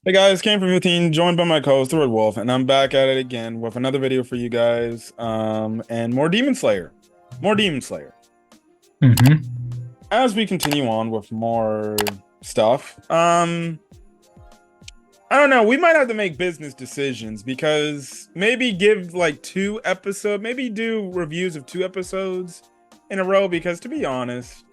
Hey guys, came from 15, joined by my co-host, the Red Wolf, and I'm back at it again with another video for you guys. And more Demon Slayer. More Demon Slayer. Mm-hmm. As we continue on with more stuff, I don't know, we might have to make business decisions because maybe give like maybe do reviews of 2 episodes in a row, because to be honest,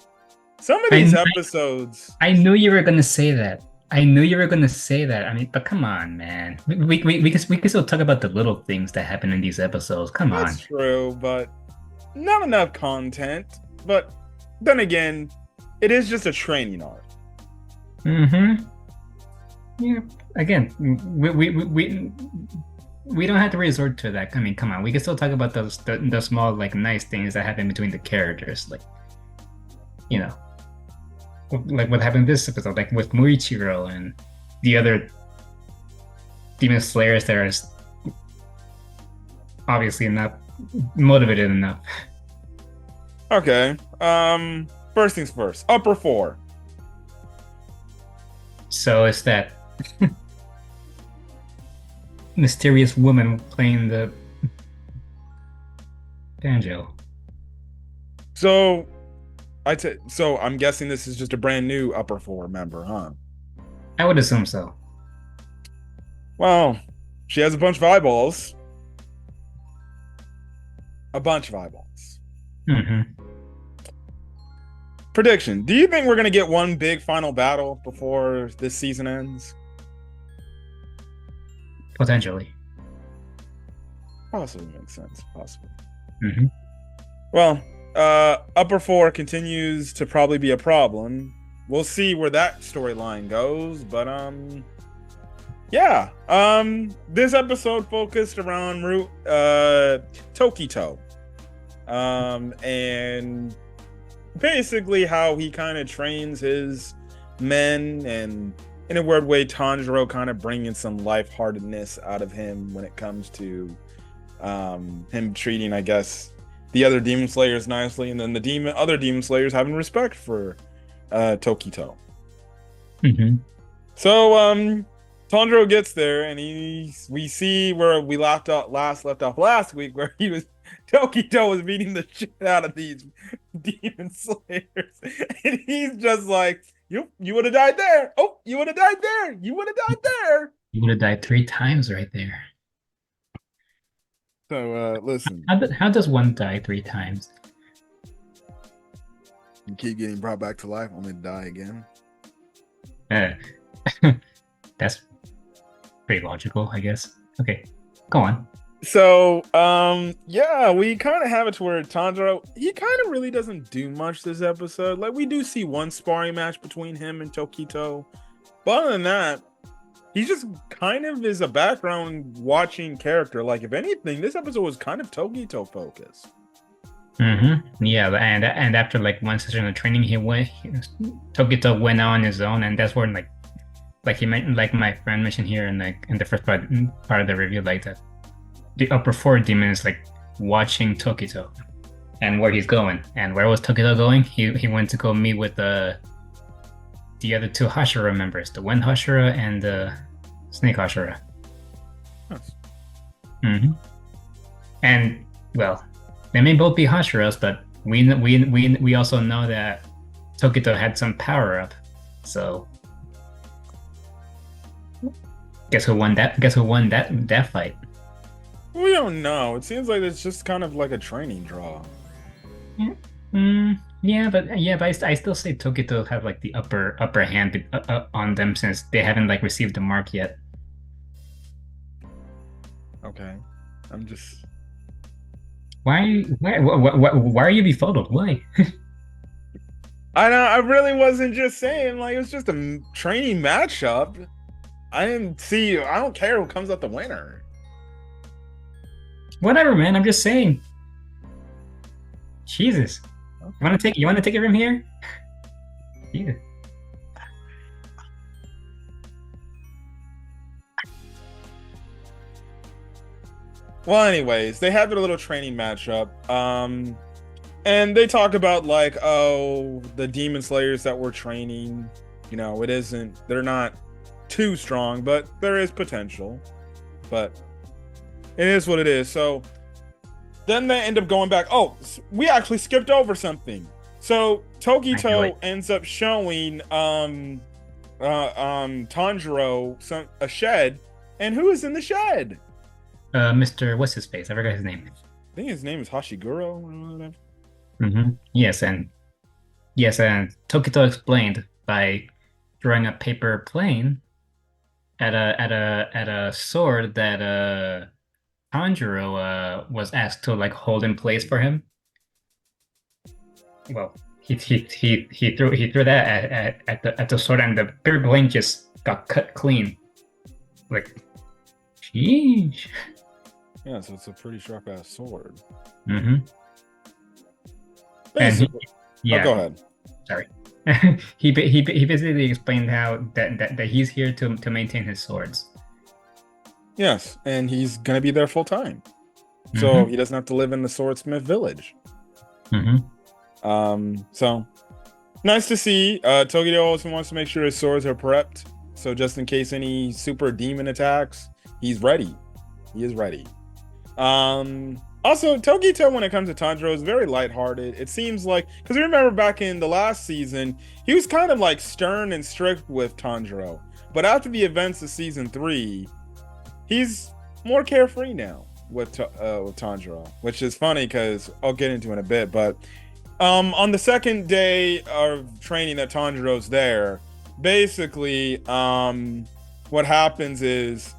some of I, these kn- episodes, I knew you were gonna say that. I knew you were gonna say that. I mean, but come on, man. We can still talk about the little things that happen in these episodes. Come that's on. true, but not enough content. But then again, it is just a training arc. Mm-hmm. Yeah. Again, we don't have to resort to that. I mean, come on. We can still talk about the small like nice things that happen between the characters, like you know, like what happened this episode, like with Muichiro and the other Demon Slayers that are obviously not motivated enough. Okay. First things first. Upper four. So it's that mysterious woman playing the banjo. So so I'm guessing this is just a brand new upper four member, huh? I would assume so. Well, she has a bunch of eyeballs. A bunch of eyeballs. Hmm. Prediction. Do you think we're gonna get one big final battle before this season ends? Potentially. Possibly makes sense. Possibly. Hmm. Well, upper four continues to probably be a problem. We'll see where that storyline goes, but yeah. This episode focused around Tokito. And basically how he kind of trains his men, and in a weird way, Tanjiro kind of bringing some lightheartedness out of him when it comes to him treating, I guess, the other demon slayers nicely, and then the other demon slayers having respect for Tokito. Hmm. So Tanjiro gets there, and we see where we left off last week, where he was Tokito was beating the shit out of these demon slayers, and he's just like, you would have died there. Oh, you would have died there. You would have died there. You would have died 3 times right there. So listen, How does one die 3 times? you keep getting brought back to life, only to die again. Uh, that's pretty logical, I guess. Okay, go on. So yeah, we kind of have it to where Tanjiro, he kind of really doesn't do much this episode. Like, we do see one sparring match between him and Tokito, but other than that, he just kind of is a background watching character. Like, if anything, this episode was kind of Tokito focused. Yeah, and after like one session of training, Tokito went on his own, and that's where like he meant, like my friend mentioned here in like in the first part of the review, like that the upper four demon is like watching Tokito and where he's going. And where was Tokito going? He went to go meet with the other two Hashira members, the Wind Hashira and the Snake Hashira. Nice. Hmm. And well, they may both be Hashiras, but we also know that Tokito had some power up. So guess who won that? Guess who won that fight? We don't know. It seems like it's just kind of like a training draw. Yeah. But I still say Tokito have like the upper hand on them since they haven't like received the mark yet. Okay, I'm just. Why are you befuddled? Why? I know. I really wasn't just saying, like, it was just a training matchup. I didn't see. I don't care who comes out the winner. Whatever, man. I'm just saying. Jesus. You wanna take it from here? Yeah. Well, anyways, they have their little training matchup. And they talk about, like, oh, the demon slayers that we're training. It isn't. They're not too strong, but there is potential. But it is what it is. So then they end up going back. Oh, we actually skipped over something. So Tokito ends up showing Tanjiro a shed, and who is in the shed? Mr. What's his face? I forgot his name. I think his name is Hashiguro. Yes, and Tokito explained by drawing a paper plane at a sword that Tanjiro was asked to like hold in place for him. Well, he threw that at the sword, and the paper plane just got cut clean. Like, sheesh. Yeah, so it's a pretty sharp ass sword. Mm-hmm. And yeah. Oh, go ahead. Sorry. he basically explained how that he's here to maintain his swords. Yes, and he's gonna be there full time, so he doesn't have to live in the swordsmith village. So nice to see. Tokito also wants to make sure his swords are prepped, so just in case any super demon attacks, he's ready. He is ready. Also, Tokito, when it comes to Tanjiro, is very lighthearted. It seems like, because you remember back in the last season, he was kind of like stern and strict with Tanjiro. But after the events of season 3, he's more carefree now with Tanjiro, which is funny because I'll get into it in a bit. But on the second day of training that Tanjiro's there, basically what happens is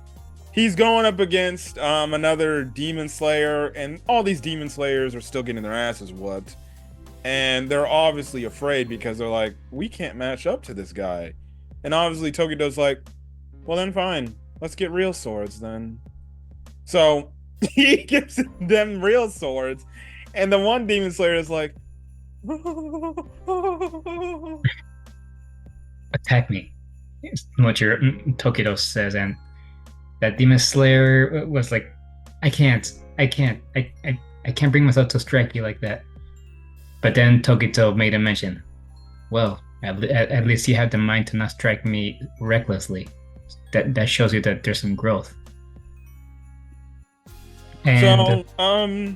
he's going up against another demon slayer, and all these demon slayers are still getting their asses whooped, and they're obviously afraid because they're like, we can't match up to this guy. And obviously Tokito's like, well then fine, let's get real swords then. So he gives them real swords, and the one demon slayer is like, attack me, what your Tokito says. And that demon slayer was like, I can't bring myself to strike you like that. But then Tokito made a mention, well, at least you have the mind to not strike me recklessly. That shows you that there's some growth. And so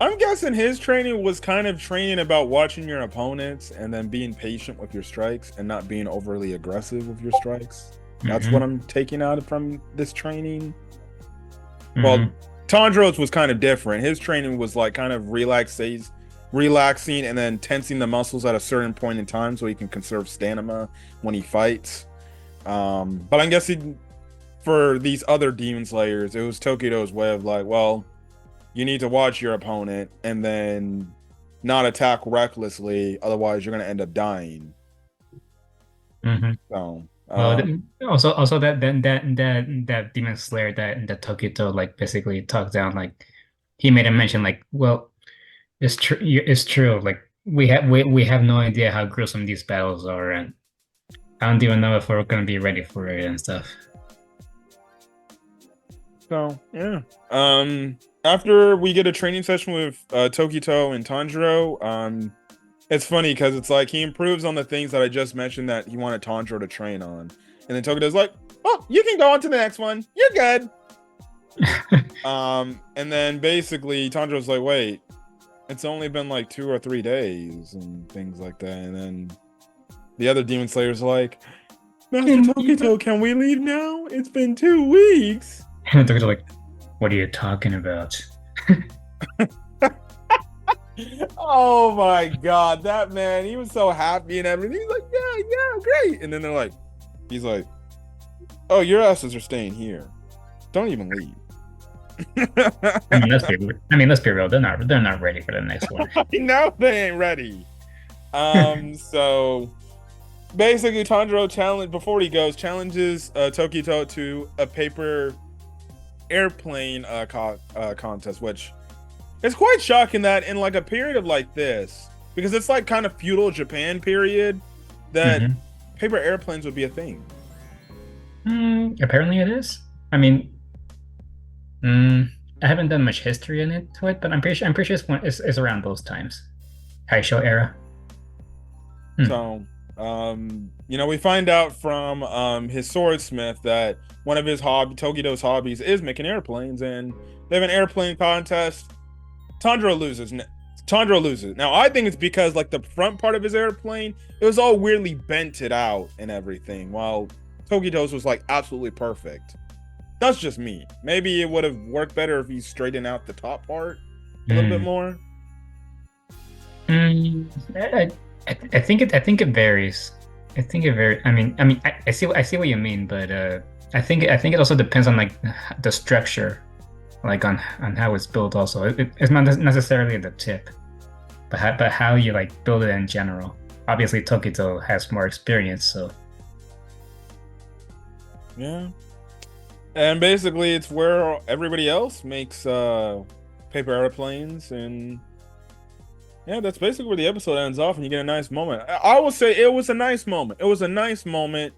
I'm guessing his training was kind of training about watching your opponents and then being patient with your strikes and not being overly aggressive with your strikes. That's what I'm taking out from this training. Well, Tanjiro's was kind of different. His training was like kind of relaxing and then tensing the muscles at a certain point in time so he can conserve stamina when he fights. But I'm guessing for these other demon slayers, it was Tokito's way of like, well, you need to watch your opponent and then not attack recklessly, otherwise you're going to end up dying. So also that demon slayer that Tokito like basically talked down, like he made a mention like, well, it's true, like we have no idea how gruesome these battles are, and I don't even know if we're gonna be ready for it and stuff. So yeah, after we get a training session with Tokito and Tanjiro, it's funny because it's like he improves on the things that I just mentioned that he wanted Tanjiro to train on. And then Tokito's like, oh, you can go on to the next one. You're good. And then basically Tanjiro's like, wait, it's only been like 2 or 3 days and things like that. And then the other demon slayer's like, Master Tokito, can we leave now? It's been 2 weeks. And Tokito's like, what are you talking about? Oh my god, that man, he was so happy and everything. He's like, yeah, great. And then they're like, he's like, oh, your asses are staying here. Don't even leave. let's be real. They're not ready for the next one. No, they ain't ready. So basically Tanjiro before he goes, challenges Tokito to a paper airplane contest, which it's quite shocking that in like a period of like this, because it's like kind of feudal Japan period, that paper airplanes would be a thing. Apparently it is. I mean, I haven't done much history to it, but I'm pretty sure it's around those times, Taisho era. So We find out from his swordsmith that one of his Tokito's hobbies is making airplanes, and they have an airplane contest. Tanjiro loses. Tanjiro loses. Now I think it's because like the front part of his airplane, it was all weirdly bented out and everything, while Tokito's was like absolutely perfect. That's just me. Maybe it would have worked better if he straightened out the top part a little bit more. Mm, I think it varies. I think it varies. I see what you mean, but I think it also depends on like the structure, like on how it's built. Also, it's not necessarily the tip, but how you like build it in general. Obviously, Tokito has more experience, so Yeah. And basically, it's where everybody else makes paper airplanes, and yeah, that's basically where the episode ends off, and you get a nice moment. I will say it was a nice moment. It was a nice moment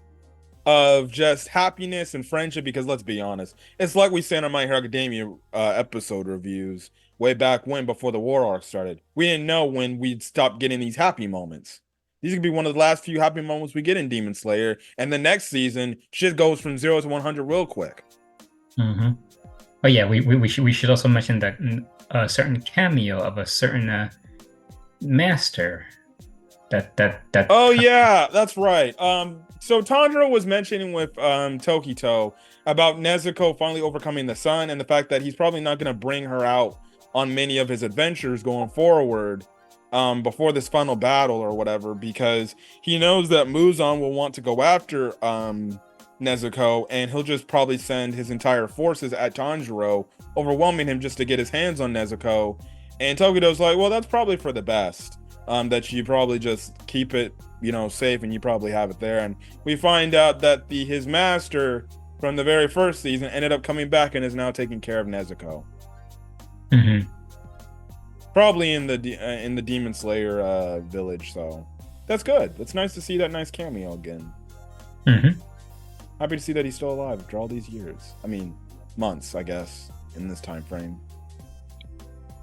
of just happiness and friendship, because let's be honest, it's like we said on My Hero Academia episode reviews way back when, before the war arc started. We didn't know when we'd stop getting these happy moments. These could be one of the last few happy moments we get in Demon Slayer, and the next season shit goes from 0 to 100 real quick. Mm-hmm. Oh yeah, we should also mention that a certain cameo of a certain master that. Oh yeah, that's right. So Tanjiro was mentioning with Tokito about Nezuko finally overcoming the sun, and the fact that he's probably not going to bring her out on many of his adventures going forward before this final battle or whatever, because he knows that Muzan will want to go after Nezuko, and he'll just probably send his entire forces at Tanjiro, overwhelming him just to get his hands on Nezuko. And Tokito's like, well, that's probably for the best. That you probably just keep it, safe, and you probably have it there. And we find out that his master from the very first season ended up coming back and is now taking care of Nezuko. Mm-hmm. Probably in the Demon Slayer village. So that's good. It's nice to see that nice cameo again. Mm-hmm. Happy to see that he's still alive after all these years. I mean, months, I guess, in this time frame.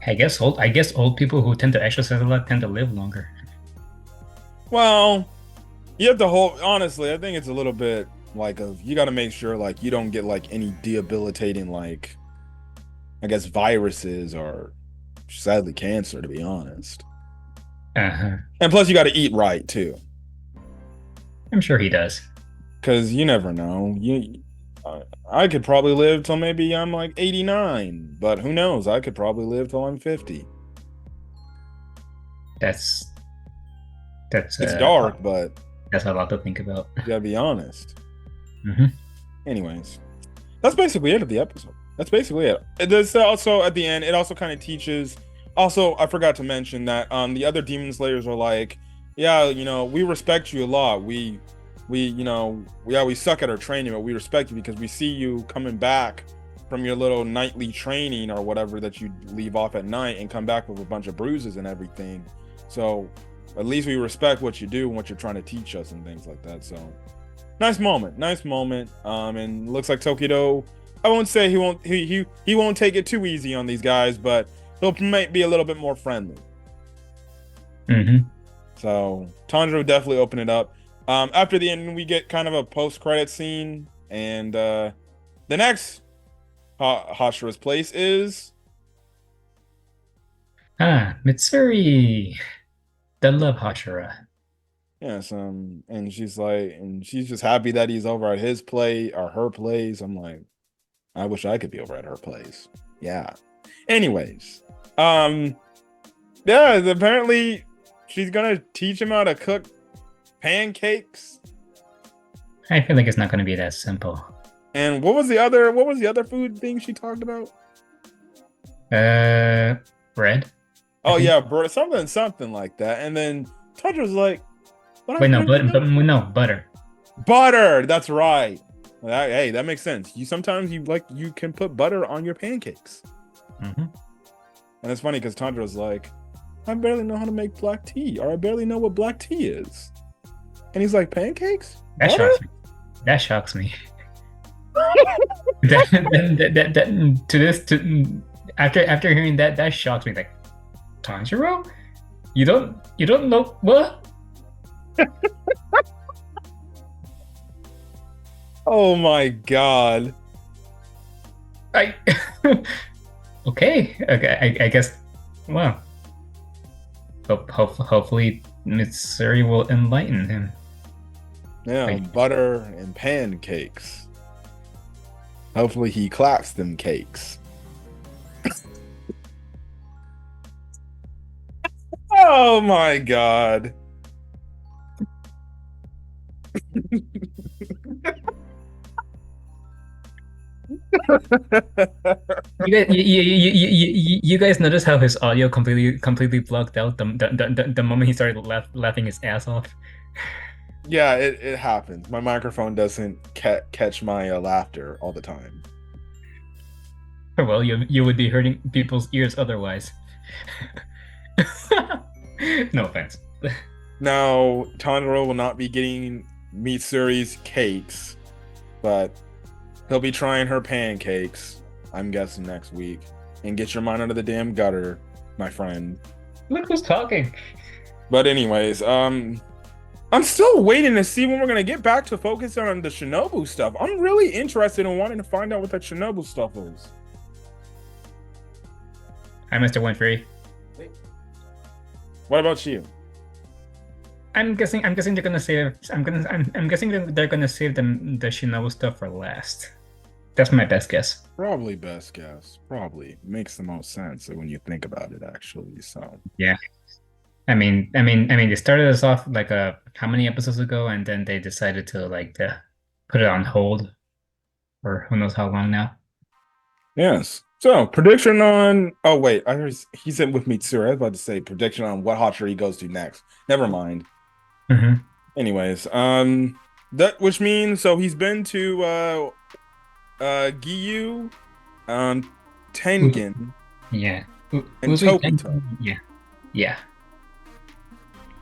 I guess old people who tend to exercise a lot tend to live longer. Well, you have to honestly, I think it's a little bit like you got to make sure like you don't get like any debilitating, like, I guess, viruses or sadly cancer, to be honest. Uh-huh. And plus you got to eat right too. I'm sure he does. Because you never know. I could probably live till maybe I'm like 89, but who knows? I could probably live till I'm 50. It's dark, but that's a lot to think about. You gotta be honest. Mm-hmm. Anyways, that's basically it of the episode. That's basically it. This also at the end, it also kind of teaches. Also, I forgot to mention that the other Demon Slayers are like, yeah, we respect you a lot. We suck at our training, but we respect you because we see you coming back from your little nightly training or whatever that you leave off at night and come back with a bunch of bruises and everything. So at least we respect what you do and what you're trying to teach us and things like that. So nice moment. And looks like Tokito, I won't say he won't take it too easy on these guys, but he'll might be a little bit more friendly. Mm-hmm. So Tanjiro definitely opened it up. After the end, we get kind of a post-credit scene, and the next Hashira's place is Mitsuri, the love Hashira. Yes, and she's just happy that he's over at his place or her place. I'm like, I wish I could be over at her place. Yeah. Anyways, yeah, apparently she's gonna teach him how to cook pancakes. I feel like it's not going to be that simple. And what was the other food thing she talked about? Bread. Oh yeah, bread, something like that. And then Touch was like, butter. Butter. That's right. Hey, that makes sense. Sometimes you can put butter on your pancakes. Mm-hmm. And it's funny because Tanjiro's like, I barely know how to make black tea, or I barely know what black tea is. And he's like, pancakes? That shocks me. After hearing that shocks me. Like, Tanjiro, you don't know what? Oh my god. I okay. Okay. I guess. Well, hopefully Mitsuri will enlighten him. Yeah, Like, butter and pancakes. Hopefully he claps them cakes. Oh my god. you guys notice how his audio completely blocked out the moment he started laughing his ass off. Yeah, it happens. My microphone doesn't catch my laughter all the time. Well, you would be hurting people's ears otherwise. No offense. Now, Tanjiro will not be getting Mitsuri's cakes, but he'll be trying her pancakes, I'm guessing next week. And get your mind out of the damn gutter, my friend. Look who's talking. But anyways, I'm still waiting to see when we're gonna get back to focus on the Shinobu stuff. I'm really interested in wanting to find out what that Shinobu stuff is. Hi, Mr. Winfrey. What about you? I'm guessing they're gonna save. I'm guessing that they're gonna save the Shinobu stuff for last. That's my best guess. Probably best guess. Probably makes the most sense when you think about it, actually. So yeah, they started us off like how many episodes ago, and then they decided to put it on hold for who knows how long now. Yes. So prediction on. Oh wait, he's in with Mitsuri. I was about to say prediction on what Hachira he goes to next. Never mind. Mm-hmm. Anyways, that which means so he's been to Giyu, Tengen, yeah, and Tokito. Yeah.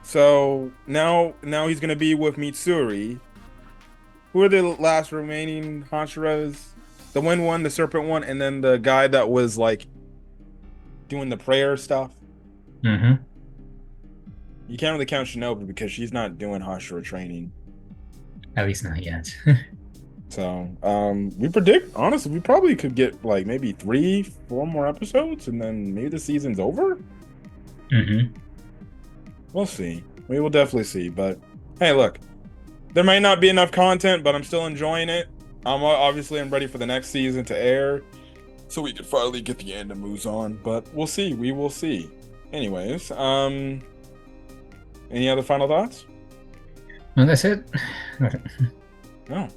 So now he's gonna be with Mitsuri. Who are the last remaining Hachiras? The wind one, the serpent one, and then the guy that was like doing the prayer stuff. Mm-hmm. You can't really count Shinobu because she's not doing Hashira training. At least not yet. So, we predict, honestly, we probably could get like maybe 3-4 more episodes and then maybe the season's over. Mm-hmm. We'll see. We will definitely see. But hey, look, there might not be enough content, but I'm still enjoying it. I'm ready for the next season to air so we can finally get the Animus on. But we'll see. We will see. Anyways, any other final thoughts? No, that's it. No.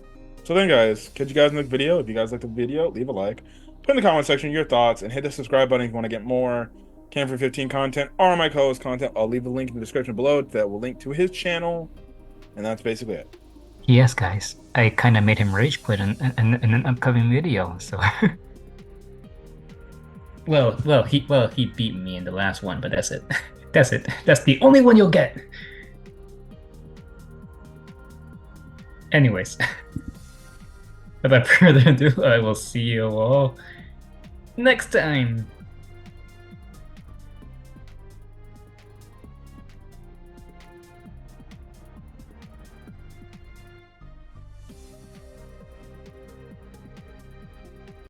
So then, guys, catch you guys in the video. If you guys like the video, leave a like. Put in the comment section your thoughts and hit the subscribe button if you want to get more Camp 15 content or my co-host content. I'll leave a link in the description below that will link to his channel. And that's basically it. Yes, guys. I kind of made him rage quit in an upcoming video, so... Well, he beat me in the last one, but that's it. That's it. That's the only one you'll get. Anyways, without further ado, I will see you all next time.